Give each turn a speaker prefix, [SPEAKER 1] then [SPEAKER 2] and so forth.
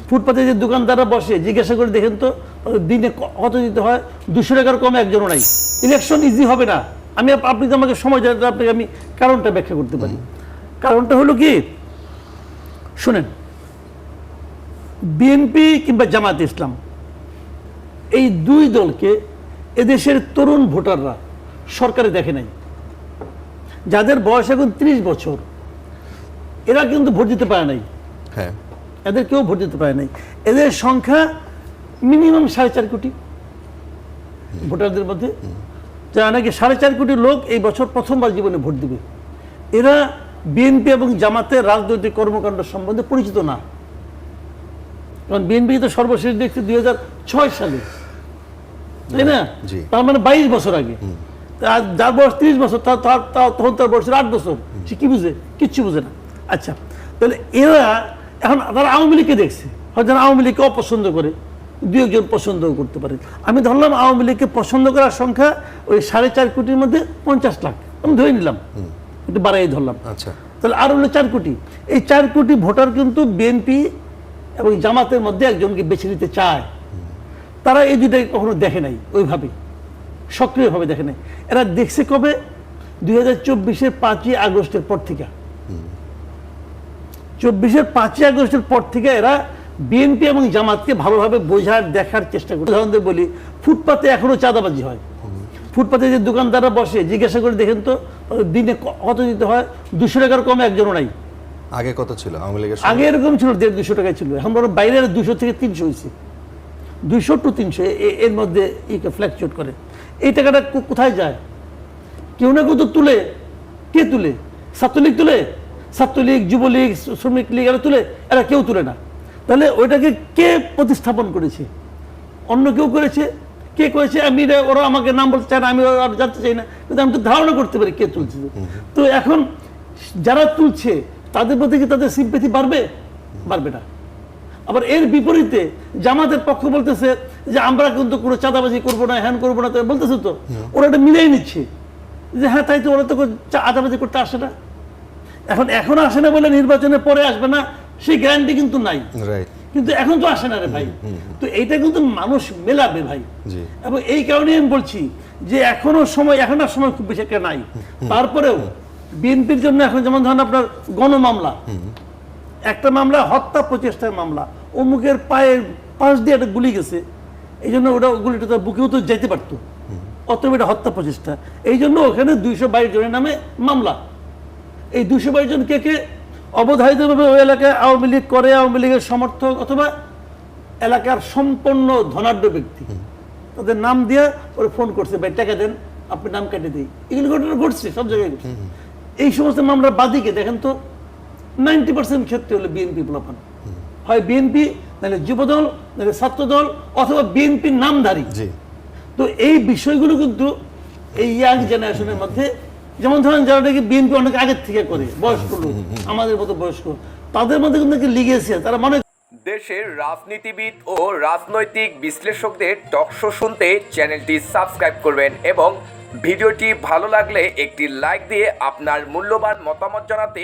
[SPEAKER 1] ফুটপাতে যে দোকানদাররা বসে জিজ্ঞাসা করে দেখেন তো দিনে কত দিতে হয়, 200 টাকার কমে একজনও নাই। ইলেকশন ইজি হবে না। আপনি তো আমাকে সময় দেন, আপনাকে আমি কারণটা ব্যাখ্যা করতে পারি। কারণটা হলো কি, শুনেন, বিএনপি কিংবা জামায়াতে ইসলাম এই দুই দলকে এদেশের তরুণ ভোটাররা সরকারে দেখে নাই। যাদের বয়স এখন 30 বছর, এরা কিন্তু ভোট দিতে পারে নাই।
[SPEAKER 2] হ্যাঁ,
[SPEAKER 1] এদের কেউ ভোট দিতে পারে নাই। এদের সংখ্যা মিনিমাম 4.5 কোটি ভোটারদের মধ্যে, যারা নাকি 4.5 কোটি লোক এই বছর প্রথমবার জীবনে ভোট দিবে। এরা বিএনপি এবং জামাতের রাজনৈতিক কর্মকাণ্ড সম্বন্ধে পরিচিত না। কারণ বিএনপি তো সর্বশেষ দেখছি 2006 সালে, তাই না? তার মানে 22 বছর আগে। যার বয়স 30 বছর, তখন তার বয়সের 8 বছর, সে কি বুঝে? কিচ্ছু বুঝে না। আচ্ছা, তাহলে এরা এখন তারা আওয়ামী লীগকে দেখছে, হয়তো আওয়ামী লীগকে অপছন্দ করে, 2-1 জন পছন্দ করতে পারে। আমি ধরলাম আওয়ামী লীগকে পছন্দ করার সংখ্যা ওই 4.5 কোটির মধ্যে 50 লাখ, আমি ধরে নিলাম, একটু বাড়াই ধরলাম।
[SPEAKER 2] আচ্ছা,
[SPEAKER 1] তাহলে আর হলো 4 কোটি। এই 4 কোটি ভোটার কিন্তু বিএনপি এবং জামাতের মধ্যে একজনকে বেছে নিতে চায়। তারা এই দুটাই কখনো দেখে নাই, ওইভাবে সক্রিয়ভাবে দেখে নাই। এরা দেখছে কবে? 2024-এর 5ই আগস্টের পর থেকে। 24-এর 5ই আগস্টের পর থেকে এরা বিএনপি এবং জামাতকে ভালোভাবে বোঝার, দেখার চেষ্টা করে। উদাহরণ দিয়ে বলি, ফুটপাতে এখনো চাঁদাবাজি হয়। ফুটপাতে যে দোকানদাররা বসে জিজ্ঞাসা করে দেখেন তো দিনে কত দিতে হয়, 200 টাকার কমে একজনও নাই।
[SPEAKER 2] আগে কত ছিল আওয়ামী লীগের?
[SPEAKER 1] আগে এরকম ছিল, 150 টাকায় ছিল। এখন বড় বাইরের 200 থেকে 300 হয়েছে, 200 to 300 এর মধ্যে ফ্ল্যাকচুয়েট করে। এই টাকাটা কোথায় যায়? কেউ না কেউ তো তুলে। কে তুলে? ছাত্রলীগ তুলে, ছাত্রলীগ, যুবলীগ, শ্রমিক লীগ, এরা তুলে? এরা কেউ তুলে না। তাহলে ওইটাকে কে প্রতিস্থাপন করেছে? অন্য কেউ করেছে। কে করেছে? ওরা আমাকে নাম বলতে চায় না, আমি আর জানতে চাই না, কিন্তু আমি তো ধারণা করতে পারি কে তুলছে। তো এখন যারা তুলছে তাদের প্রতি কি তাদের সিম্প্যাথি বাড়বে? বাড়বে না। আবার এর বিপরীতে জামাতের পক্ষ বলতেছে যে আমরা কিন্তু কোনো চাঁদাবাজি করবো না, হ্যান করবো না, বলতেছে তো ওরা এটা মিলিয়ে নিচ্ছে যে হ্যাঁ তাই তো, ওরা তো চাঁদাবাজি করতে আসে না। এখন আসে না বলে নির্বাচনের পরে আসবে না সেই গ্যারান্টি কিন্তু নাই। কিন্তু এখন তো আসে না রে ভাই। তো এইটা কিন্তু মানুষ মেলাবে ভাই। এবং এই কারণে আমি বলছি যে এখন আর সময় খুব বেশি একটা নাই। তারপরেও বিএনপির জন্য এখন যেমন ধরেন আপনার গণমামলা, একটা মামলা হত্যা প্রচেষ্টার মামলা, অমুকের পায়ের পাশ দিয়ে একটা গুলি গেছে, এই জন্য ওটা গুলিটা তার বুকেও তো যেতে পারতো, অতএব এটা হত্যা প্রচেষ্টা। এই জন্য ওখানে 222 জনের নামে মামলা। এই 222 জন কে? অবধারিতভাবে ওই এলাকায় আওয়ামী লীগ করে, আওয়ামী লীগের সমর্থক অথবা এলাকার সম্পন্ন ধনাঢ্য ব্যক্তি। তাদের নাম দিয়ে ওরা ফোন করছে, ভাই টাকা দেন, আপনি নাম কেটে দিই। এগুলো ঘটনা ঘটছে, সব জায়গায় ঘটছে। এই সমস্ত মামলার বাদীকে দেখেন তো 90% ক্ষেত্রে হলো বিএনপি পোলাপান, হয় বিএনপি, নাহলে যুবদল, নাহলে ছাত্রদল, অথবা বিএনপির নামধারী। তো এই বিষয়গুলো কিন্তু এই ইয়াং জেনারেশনের মধ্যে, যেমন ধরেন যারা নাকি বিএনপি অনেক আগের থেকে করে, বয়স্ক লোক, আমাদের মতো বয়স্ক, তাদের মধ্যে কিন্তু লিগেছে। তারা মনে
[SPEAKER 3] দেশের রাজনীতিবিদ ও রাজনৈতিক বিশ্লেষকদের টকশো শুনতে চ্যানেলটি সাবস্ক্রাইব করবেন এবং ভিডিওটি ভালো লাগলে একটি লাইক দিয়ে আপনার মূল্যবান মতামত জানাতে